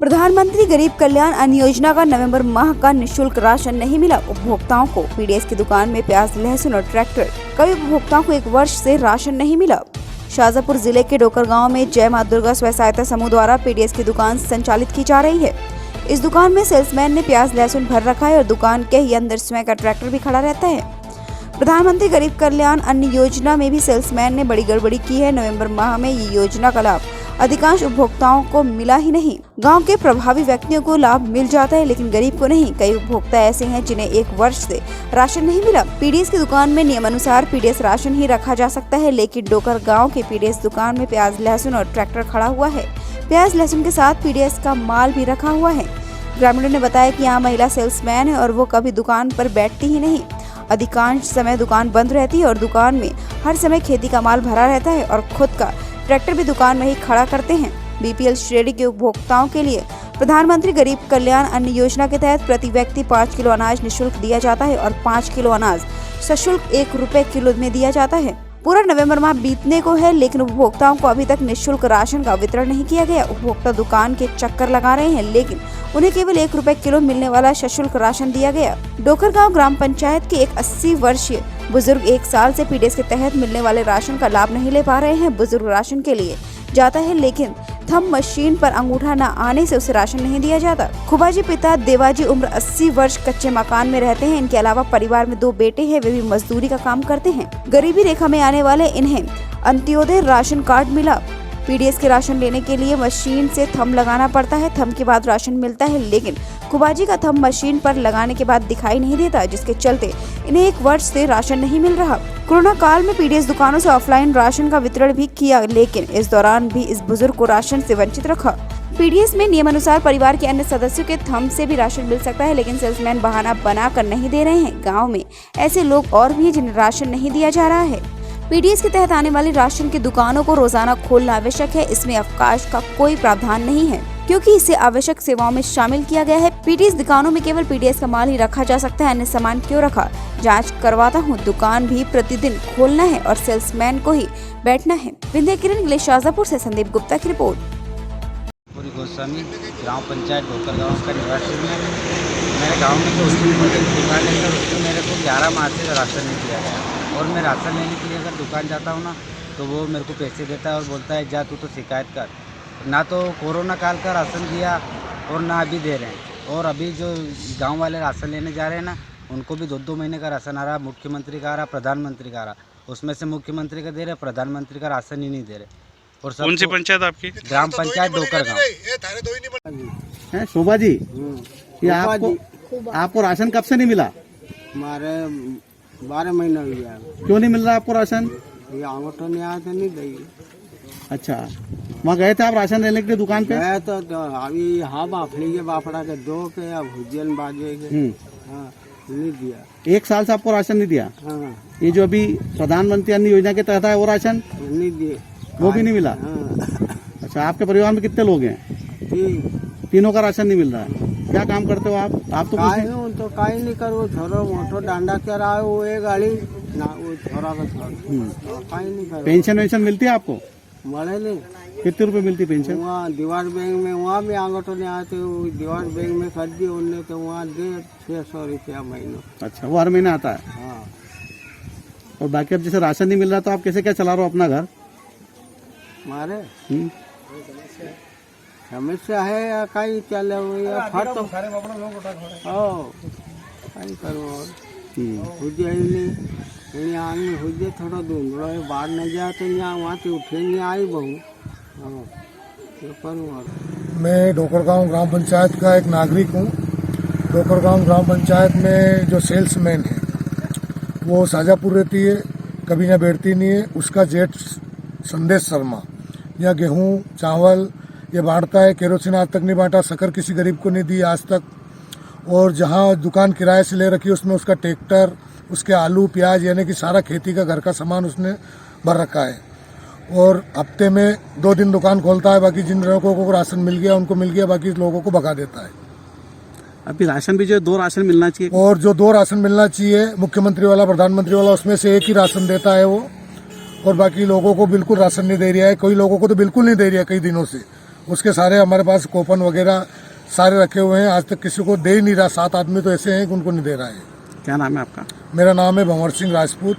प्रधानमंत्री गरीब कल्याण अन्न योजना का नवंबर माह का निशुल्क राशन नहीं मिला उपभोक्ताओं को। पीडीएस की दुकान में प्याज, लहसुन और ट्रैक्टर। कई उपभोक्ताओं को 1 वर्ष से राशन नहीं मिला। शाजापुर जिले के डोकर गांव में जय मां दुर्गा स्वयं सहायता समूह द्वारा पीडीएस की दुकान संचालित की जा रही है। इस दुकान में सेल्समैन ने प्याज, लहसुन भर रखा है और दुकान के ही अंदर स्वयं का ट्रैक्टर भी खड़ा रहता है। प्रधानमंत्री गरीब कल्याण अन्न योजना में भी सेल्समैन ने बड़ी गड़बड़ी की है। नवंबर माह में ये योजना का लाभ अधिकांश उपभोक्ताओं को मिला ही नहीं। गांव के प्रभावी व्यक्तियों को लाभ मिल जाता है लेकिन गरीब को नहीं। कई उपभोक्ता ऐसे हैं जिन्हें 1 वर्ष से राशन नहीं मिला। पीडीएस की दुकान में नियमानुसार पीडीएस राशन ही रखा जा सकता है, लेकिन डोकर गांव के पीडीएस दुकान में प्याज, लहसुन और ट्रैक्टर खड़ा हुआ है। प्याज, लहसुन के साथ पीडीएस का माल भी रखा हुआ है। ग्रामीणों ने बताया कि यहाँ महिला सेल्समैन है और वो कभी दुकान पर बैठती ही नहीं। अधिकांश समय दुकान बंद रहती है और दुकान में हर समय खेती का माल भरा रहता है और खुद का ट्रैक्टर भी दुकान में ही खड़ा करते हैं। बीपीएल श्रेणी के उपभोक्ताओं के लिए प्रधानमंत्री गरीब कल्याण अन्न योजना के तहत प्रति व्यक्ति 5 किलो अनाज निःशुल्क दिया जाता है और 5 किलो अनाज सशुल्क 1 रुपए किलो में दिया जाता है। पूरा नवंबर माह बीतने को है लेकिन उपभोक्ताओं को अभी तक निःशुल्क राशन का वितरण नहीं किया गया। उपभोक्ता दुकान के चक्कर लगा रहे हैं लेकिन उन्हें केवल 1 रुपए किलो मिलने वाला सशुल्क राशन दिया गया। डोकर गांव ग्राम पंचायत के एक 80 वर्षीय बुजुर्ग 1 साल से पीडीएस के तहत मिलने वाले राशन का लाभ नहीं ले पा रहे हैं। बुजुर्ग राशन के लिए जाता है लेकिन थंब मशीन पर अंगूठा न आने से उसे राशन नहीं दिया जाता। खुबाजी पिता देवाजी उम्र 80 वर्ष कच्चे मकान में रहते हैं। इनके अलावा परिवार में 2 बेटे हैं, वे भी मजदूरी का काम करते हैं। गरीबी रेखा में आने वाले इन्हें अंत्योदय राशन कार्ड मिला। पीडीएस के राशन लेने के लिए मशीन से थंब लगाना पड़ता है। थंब के बाद राशन मिलता है लेकिन खुबाजी का थंब मशीन पर लगाने के बाद दिखाई नहीं देता, जिसके चलते इन्हें 1 वर्ष से राशन नहीं मिल रहा। कोरोना काल में पीडीएस दुकानों से ऑफलाइन राशन का वितरण भी किया लेकिन इस दौरान भी इस बुजुर्ग को राशन से वंचित रखा। पीडीएस में नियमानुसार परिवार के अन्य सदस्यों के थंब से भी राशन मिल सकता है लेकिन सेल्समैन बहाना बना कर नहीं दे रहे हैं। गाँव में ऐसे लोग और भी हैं जिन्हें राशन नहीं दिया जा रहा है। पीडीएस के तहत आने वाली राशन की दुकानों को रोजाना खोलना आवश्यक है। इसमें अवकाश का कोई प्रावधान नहीं है क्योंकि इसे आवश्यक सेवाओं में शामिल किया गया है। पीडीएस दुकानों में केवल पीडीएस का माल ही रखा जा सकता है, अन्य सामान क्यों रखा? जांच करवाता हूं। दुकान भी प्रतिदिन खोलना है और सेल्समैन को ही बैठना है। विंध्य किरण के लिए शाजापुर से संदीप गुप्ता की रिपोर्ट। पूरी गोस्वामी ग्राम पंचायत डोकर गाँव का निवासी है। मेरे गाँव में जो दुकान है उसमें मेरे को 11 माह से राशन नहीं दिया गया और मैं राशन लेने के लिए अगर दुकान जाता हूँ ना तो वो मेरे को पैसे देता है और बोलता है जा तू तो शिकायत कर। ना तो कोरोना काल का राशन दिया और ना अभी दे रहे हैं। और अभी जो गांव वाले राशन लेने जा रहे हैं ना उनको भी 2-2 महीने का राशन आ रहा। मुख्यमंत्री का आ रहा, प्रधानमंत्री का आ रहा। उसमें से मुख्यमंत्री का दे रहे, प्रधानमंत्री का राशन ही नहीं दे रहे। और कौन सी पंचायत आपकी? ग्राम पंचायत डोकर गाँव। शोभा जी, ये आपको राशन कब से नहीं मिला? हमारे 12 महीना हो गया। क्यों नहीं मिल रहा आपको राशन? ये अंगूठा नहीं आया तो नहीं देगी। अच्छा, वहाँ गए थे आप राशन लेने के लिए दुकान पे? गए तो अभी हाँ बाफड़ी के बाफड़ा के 2 पे अब भुजियन बाजे के हाँ नहीं दिया। 1 साल से आपको राशन नहीं दिया? हाँ। ये जो अभी प्रधानमंत्री अन्न योजना के तहत है वो राशन नहीं दिए, वो भी नहीं मिला? हाँ। अच्छा, आपके परिवार में कितने लोग हैं? तीनों का राशन नहीं मिल रहा है। क्या काम करते हो आप? तो काई नहीं करो, छोरो मोटो डांडा चरा वो एक गाड़ी ना वो छोरा का काई नहीं करो। पेंशन वेंशन मिलती है आपको? મળે नहीं। कितने रुपए मिलती पेंशन? वहाँ दीवार बैंक में वहाँ भी आंगठो नहीं आते, दीवार बैंक में कर दी उनने तो वहाँ दे 600 रुपया महीना। अच्छा, वो हर महीने आता है? हाँ। और बाकी अब जैसे राशन नहीं मिल रहा तो आप कैसे क्या चला रहे हो अपना घर? मारे समस्या है या कहीं चले हुए फट तो कहीं करो हुजे नहीं आगे हुजे थोड़ा धुंधड़ो बाहर न जाए तो यहाँ वहाँ से उठे नहीं आई बहू। मैं डोकर गाँव ग्राम पंचायत का एक नागरिक हूँ। डोकर गाँव ग्राम पंचायत में जो सेल्समैन है वो शाजापुर रहती है, कभी ना बैठती नहीं है। उसका जेठ संदेश शर्मा यहाँ गेहूँ चावल ये बांटता है। केरोसिन आज तक नहीं बांटा, शक्कर किसी गरीब को नहीं दी आज तक। और जहाँ दुकान किराए से ले रखी है उसमें उसका ट्रैक्टर, उसके आलू प्याज यानी कि सारा खेती का घर का सामान उसने भर रखा है। और हफ्ते में 2 दिन दुकान खोलता है, बाकी जिन लोगों को राशन मिल गया उनको मिल गया, बाकी लोगों को भगा देता है। अभी राशन भी जो 2 राशन मिलना चाहिए और जो 2 राशन मिलना चाहिए मुख्यमंत्री वाला प्रधानमंत्री वाला उसमें से 1 ही राशन देता है वो, और बाकी लोगों को बिल्कुल राशन नहीं दे रहा है। कई लोगों को तो बिल्कुल नहीं दे रहा है कई दिनों से। उसके सारे हमारे पास कूपन वगैरह सारे रखे हुए हैं। आज तक किसी को दे ही नहीं रहा। 7 आदमी तो ऐसे हैं कि उनको नहीं दे रहा है। क्या नाम है आपका? मेरा नाम है भंवर सिंह राजपूत।